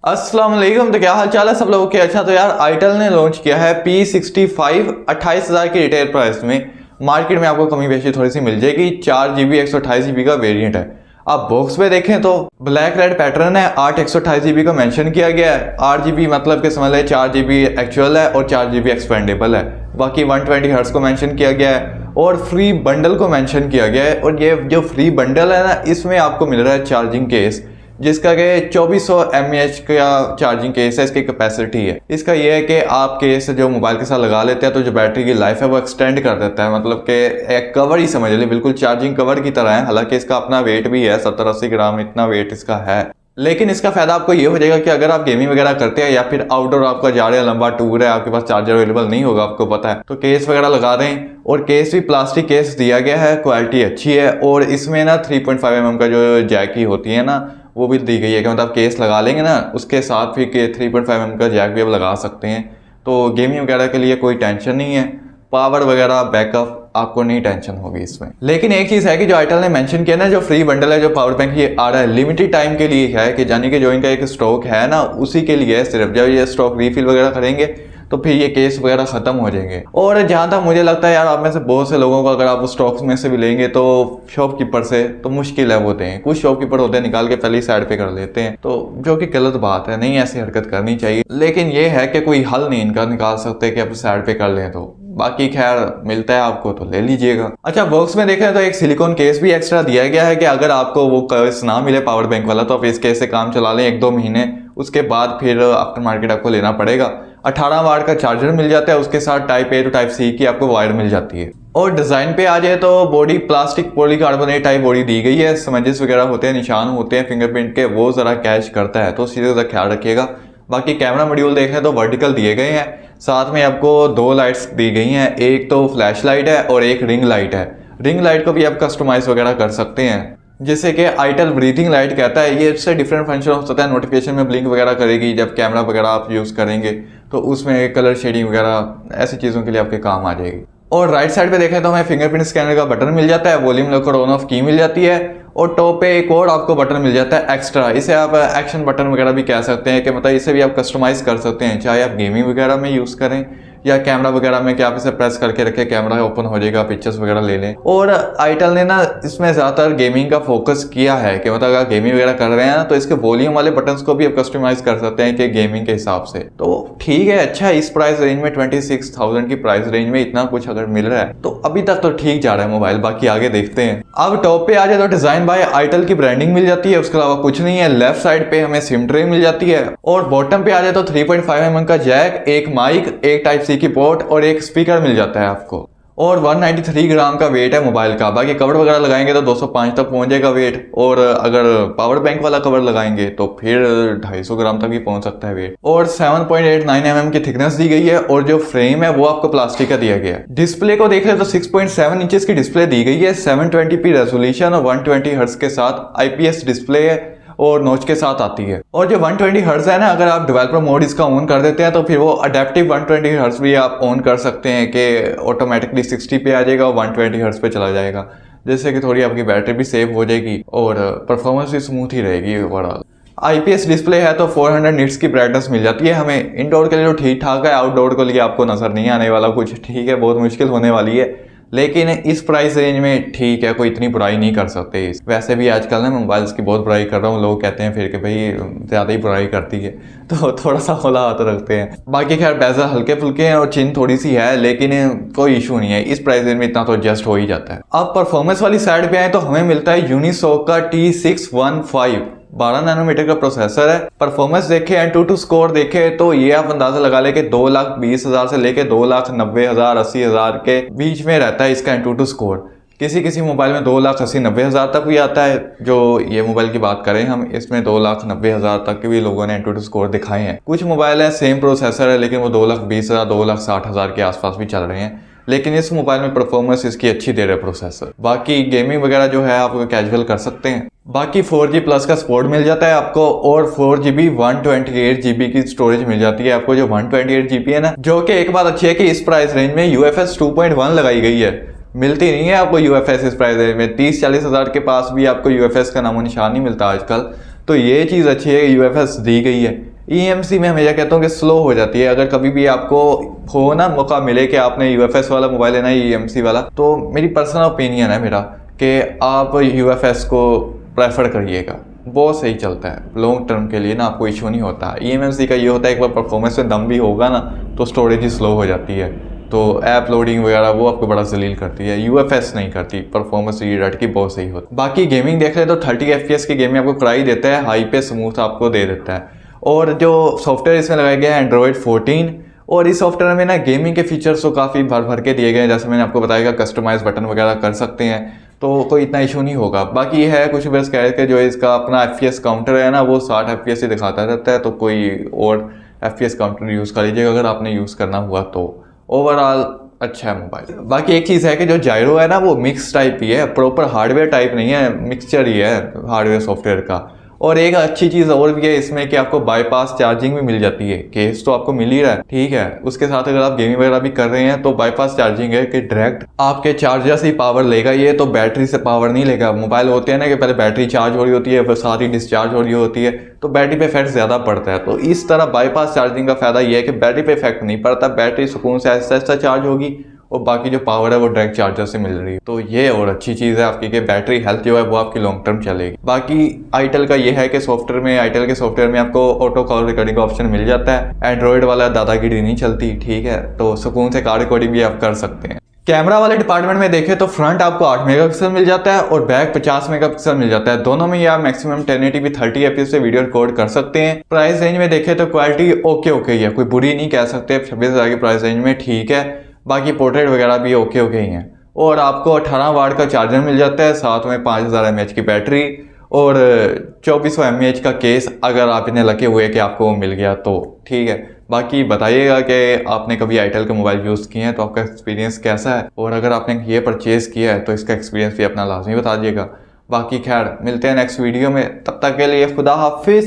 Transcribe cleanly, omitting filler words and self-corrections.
अस्सलाम वालेकुम। तो क्या हाल चाल है सब लोगों के। अच्छा तो यार आईटेल ने लॉन्च किया है P65 28,000 की रिटेल प्राइस में। मार्केट में आपको कमी बेशी थोड़ी सी मिल जाएगी। 4 GB 128 GB का वेरिएंट है। आप बॉक्स में देखें तो ब्लैक रेड पैटर्न है। 8 128 GB का मेंशन किया गया है। 8 GB मतलब कि समझ लें 4 GB एक्चुअल है और 4 GB एक्सपेंडेबल है। बाकी 120 हर्ट्ज को मेंशन किया गया है और फ्री बंडल को मेंशन किया गया है। और ये जो फ्री बंडल है ना, इसमें आपको मिल रहा है चार्जिंग केस, जिसका कि 2400 mAh का चार्जिंग केस है। इसकी कैपेसिटी है। इसका यह है कि आप केस जो मोबाइल के साथ लगा लेते हैं तो जो बैटरी की लाइफ है वो एक्सटेंड कर देता है। मतलब कि एक कवर ही समझ लीजिए, बिल्कुल चार्जिंग कवर की तरह है। हालांकि इसका अपना वेट भी है, 70-80 ग्राम इतना वेट इसका है। लेकिन इसका फायदा आपको ये हो जाएगा कि अगर आप गेमिंग वगैरह करते हैं या फिर आउटडोर आपका जा रहे हैं, लंबा टूर है, आपके पास चार्जर अवेलेबल नहीं होगा, आपको पता है, तो केस वगैरह लगा दें। और केस भी प्लास्टिक केस दिया गया है, क्वालिटी अच्छी है। और इसमें ना 3.5 mm का जो जैक की होती है ना, वो भी दी गई है कि मतलब केस लगा लेंगे ना उसके साथ फिर के 3.5 mm का जैक भी आप लगा सकते हैं। तो गेमिंग वगैरह के लिए कोई टेंशन नहीं है। पावर वगैरह बैकअप आपको नहीं टेंशन होगी इसमें। लेकिन एक चीज़ है कि जो आईटेल ने मेंशन किया ना, जो फ्री बंडल है, जो पावर बैंक ये आ रहा है, लिमिटेड टाइम के लिए है। कि जानी कि जो इनका एक स्टॉक है ना, उसी के लिए है सिर्फ। जब ये स्टॉक रीफिल वगैरह करेंगे तो फिर ये केस वगैरह खत्म हो जाएंगे। और जहां तक मुझे लगता है यार, आप में से बहुत से लोगों को अगर आप स्टॉक्स में से भी लेंगे तो शॉपकीपर से तो मुश्किल है होते हैं। कुछ शॉपकीपर होते हैं निकाल के पहले साइड पे कर लेते हैं, तो जो कि गलत बात है, नहीं ऐसी हरकत करनी चाहिए। लेकिन ये है कि कोई हल नहीं इनका निकाल सकते कि आप साइड पे कर लें। तो बाकी खैर मिलता है आपको तो ले लीजिएगा। अच्छा बॉक्स में देखें तो एक सिलिकॉन केस भी एक्स्ट्रा दिया गया है कि अगर आपको वो केस ना मिले पावर बैंक वाला, तो आप इस केस से काम चला लें 1-2 महीने, उसके बाद फिर आफ्टर मार्केट आपको लेना पड़ेगा। 18 वाट का चार्जर मिल जाता है, उसके साथ type A to type C की आपको वायर मिल जाती है। और डिजाइन पे आ जाए तो body plastic polycarbonate type body दी गई है। स्मजेस वगैरह होते हैं, निशान होते हैं फिंगरप्रिंट के, वो जरा कैच करता है, तो सीधे ख्याल रखिएगा। बाकी कैमरा मॉड्यूल देखें तो वर्टिकल दिए गए हैं। साथ में आपको 2 लाइट्स दी गई हैं, एक तो फ्लैश लाइट है और एक रिंग लाइट है। रिंग लाइट को भी आप कस्टमाइज वगैरह कर सकते हैं, जैसे कि आईटेल ब्रीथिंग लाइट कहता है। ये इससे डिफरेंट फंक्शन हो सकता है, नोटिफिकेशन में ब्लिंक वगैरह करेगी जब कैमरा वगैरह आप यूज़ करेंगे, तो उसमें कलर शेडिंग वगैरह ऐसी चीज़ों के लिए आपके काम आ जाएगी। और राइट साइड पे देखें तो हमें फिंगरप्रिंट स्कैनर का बटन मिल जाता है, वॉल्यूम लॉक और ऑन ऑफ की मिल जाती है। और टॉप पे एक और आपको बटन मिल जाता है एक्स्ट्रा, इसे आप एक्शन बटन वगैरह भी कह सकते हैं। कि मतलब इसे भी आप कस्टमाइज कर सकते हैं, चाहे आप गेमिंग वगैरह में यूज़ करें या कैमरा वगैरह में, कि आप इसे प्रेस करके रखें, कैमरा ओपन हो जाएगा, पिक्चर्स वगैरह ले लें। और आईटेल ने ना इसमें ज़्यादातर गेमिंग का फोकस किया है कि मतलब अगर गेमिंग वगैरह कर रहे हैं ना, तो इसके वॉल्यूम वाले बटन्स को भी आप कस्टमाइज कर सकते हैं कि गेमिंग के हिसाब से। तो ठीक है, अच्छा है। इस प्राइस रेंज में 26,000 की प्राइस रेंज में इतना कुछ अगर मिल रहा है तो अभी तक तो ठीक जा रहा है मोबाइल। बाकी आगे देखते हैं। अब टॉप पे आ जाए तो डिजाइन बाय आईटेल की ब्रांडिंग मिल जाती है, उसके अलावा कुछ नहीं है। लेफ्ट साइड पे हमें सिम ट्रे मिल जाती है। और बॉटम पे आ जाए तो 3.5 mm का जैक, एक माइक, एक टाइप C की पोर्ट और एक स्पीकर मिल जाता है आपको। और 193 ग्राम का वेट है मोबाइल का। बाकी कवर वगैरह लगाएंगे तो 205 तक पहुंच जाएगा वेट। और अगर पावर बैंक वाला कवर लगाएंगे तो फिर 250 ग्राम तक भी पहुंच सकता है वेट। और 7.89 mm की थिकनेस दी गई है। और जो फ्रेम है वो आपको प्लास्टिक का दिया गया है। डिस्प्ले को देख रहे तो 6.7 इंचेस की डिस्प्ले दी गई है, 720p रेजोल्यूशन और 120 हर्ट्ज के साथ IPS डिस्प्ले है और नोच के साथ आती है। और जो 120 हर्ट्ज है ना, अगर आप डेवलपर मोड इसका ऑन कर देते हैं तो फिर वो अडेप्टिव 120 हर्ट्ज भी आप ऑन कर सकते हैं कि ऑटोमेटिकली 60 पे आ जाएगा और 120 हर्ट्ज पे चला जाएगा, जिससे कि थोड़ी आपकी बैटरी भी सेव हो जाएगी और परफॉर्मेंस भी स्मूथ ही रहेगी ओवरऑल। IPS डिस्प्ले है तो 400 निट्स की ब्राइटनेस मिल जाती है हमें। इंडोर के लिए तो ठीक ठाक है, आउटडोर के लिए आपको नजर नहीं आने वाला कुछ, ठीक है, बहुत मुश्किल होने वाली है। लेकिन इस प्राइस रेंज में ठीक है, कोई इतनी बुराई नहीं कर सकते। वैसे भी आजकल ना मोबाइल्स की बहुत बुराई कर रहा हूँ, लोग कहते हैं फिर कि भाई ज़्यादा ही बुराई करती है, तो थोड़ा सा होला हाथ रखते हैं। बाकी खैर बेजल हल्के फुल्के हैं और चिन थोड़ी सी है, लेकिन कोई इशू नहीं है। इस प्राइस रेंज में इतना तो एडजस्ट हो ही जाता है। अब परफॉर्मेंस वाली साइड पे आए तो हमें मिलता है यूनिसॉक का T615 12 नैनोमीटर का प्रोसेसर है। परफॉर्मेंस देखें, Antutu स्कोर देखें तो ये आप अंदाजा लगा ले कि 2,20,000 से लेके 2,90,000 80,000 के बीच में रहता है इसका Antutu स्कोर। किसी मोबाइल में 2,80,90,000 तक भी आता है। जो ये मोबाइल की बात करें हम, इसमें 2,90,000 तक के भी लोगों ने Antutu स्कोर दिखाए हैं। कुछ मोबाइल है सेम प्रोसेसर है लेकिन वो 2,20,000 2,60,000 के आसपास भी चल रहे हैं, लेकिन इस मोबाइल में परफॉर्मेंस इसकी अच्छी दे रहा है प्रोसेसर। बाकी गेमिंग वगैरह जो है आप कैजुअल कर सकते हैं। बाकी 4G प्लस का सपोर्ट मिल जाता है आपको और 4GB 128GB की स्टोरेज मिल जाती है आपको। जो 128GB है ना, जो कि एक बात अच्छी है कि इस प्राइस रेंज में UFS 2.1 लगाई गई है। मिलती नहीं है आपको UFS इस प्राइस रेंज में। 30-40 हज़ार के पास भी आपको UFS का नामो निशान नहीं मिलता आजकल, तो ये चीज़ अच्छी है कि UFS दी गई है। EMC में हमेशा कहता हूँ कि स्लो हो जाती है। अगर कभी भी आपको हो ना मौका मिले कि आपने UFS वाला मोबाइल लेना है EMC वाला, तो मेरी पर्सनल ओपिनियन है मेरा कि आप UFS को प्रेफर करिएगा, बहुत सही चलता है लॉन्ग टर्म के लिए ना, आपको इशू नहीं होता। EMC का ये होता है एक बार परफॉर्मेंस में दम भी होगा ना तो स्टोरेज ही स्लो हो जाती है, तो ऐप लोडिंग वगैरह वो आपको बड़ा जलील करती है। UFS नहीं करती, परफॉर्मेंस रेट की बहुत सही होती है। बाकी गेमिंग देख रहे तो 30 FPS की गेमिंग आपको कराई देता है, हाई पे स्मूथ आपको दे देता है। और जो सॉफ्टवेयर इसमें लगाया गया है Android 14, और इस सॉफ्टवेयर में ना गेमिंग के फीचर्स तो काफ़ी भर भर के दिए गए हैं। जैसे मैंने आपको बताया कस्टमाइज बटन वगैरह कर सकते हैं, तो कोई इतना इशू नहीं होगा। बाकी ये है कुछ बस कह के जो इसका अपना FPS काउंटर है ना वो 60 FPS ही दिखाता रहता है, तो कोई और FPS काउंटर यूज़ कर लीजिएगा अगर आपने यूज़ करना हुआ तो। ओवरऑल अच्छा है मोबाइल। बाकी एक चीज़ है कि जो जायरो है ना वो मिक्स टाइप ही है, प्रॉपर हार्डवेयर टाइप नहीं है, मिक्सचर ही है हार्डवेयर सॉफ्टवेयर का। और एक अच्छी चीज़ और भी है इसमें कि आपको बाईपास चार्जिंग भी मिल जाती है। केस तो आपको मिल ही रहा है, ठीक है, उसके साथ अगर आप गेमिंग वगैरह भी कर रहे हैं तो बाईपास चार्जिंग है कि डायरेक्ट आपके चार्जर से ही पावर लेगा ये, तो बैटरी से पावर नहीं लेगा। मोबाइल होते हैं ना कि पहले बैटरी चार्ज हो रही होती है फिर साथ ही डिस्चार्ज हो रही होती है, तो बैटरी पे इफेक्ट ज़्यादा पड़ता है। तो इस तरह बाईपास चार्जिंग का फ़ायदा ये है कि बैटरी पे इफेक्ट नहीं पड़ता, बैटरी सुकून से ऐसा ऐसा चार्ज होगी और बाकी जो पावर है वो डायरेक्ट चार्जर से मिल रही है। तो ये और अच्छी चीज़ है आपकी कि बैटरी हेल्थ जो है वो आपकी लॉन्ग टर्म चलेगी। बाकी आईटेल का ये है कि सॉफ्टवेयर में, आईटेल के सॉफ्टवेयर में आपको ऑटो कॉल रिकॉर्डिंग का ऑप्शन मिल जाता है। एंड्रॉइड वाला दादागिरी नहीं चलती, ठीक है, तो सुकून से कॉल रिकॉर्डिंग भी आप कर सकते हैं। कैमरा वाले डिपार्टमेंट में देखें तो फ्रंट आपको 8 मेगापिक्सल मिल जाता है और बैक 50 मेगापिक्सल मिल जाता है। दोनों में ये आप मैक्सिमम 1080p 30 fps से वीडियो रिकॉर्ड कर सकते हैं। प्राइस रेंज में देखें तो क्वालिटी ओके ही है, कोई बुरी नहीं कह सकते। 26,000 की प्राइस रेंज में ठीक है। बाकी पोर्ट्रेट वगैरह भी ओके ही हैं। और आपको 18 वाट का चार्जर मिल जाता है, साथ में 5000 mAh की बैटरी और 2400 mAh का केस अगर आप इन्हें लगे हुए कि आपको वो मिल गया तो ठीक है। बाकी बताइएगा कि आपने कभी आईटेल के मोबाइल यूज़ किए हैं तो आपका एक्सपीरियंस कैसा है, और अगर आपने ये परचेज़ किया है तो इसका एक्सपीरियंस भी अपना लाजमी बता दीजिएगा। बाकी खैर मिलते हैं नेक्स्ट वीडियो में, तब तक के लिए खुदा हाफिज़।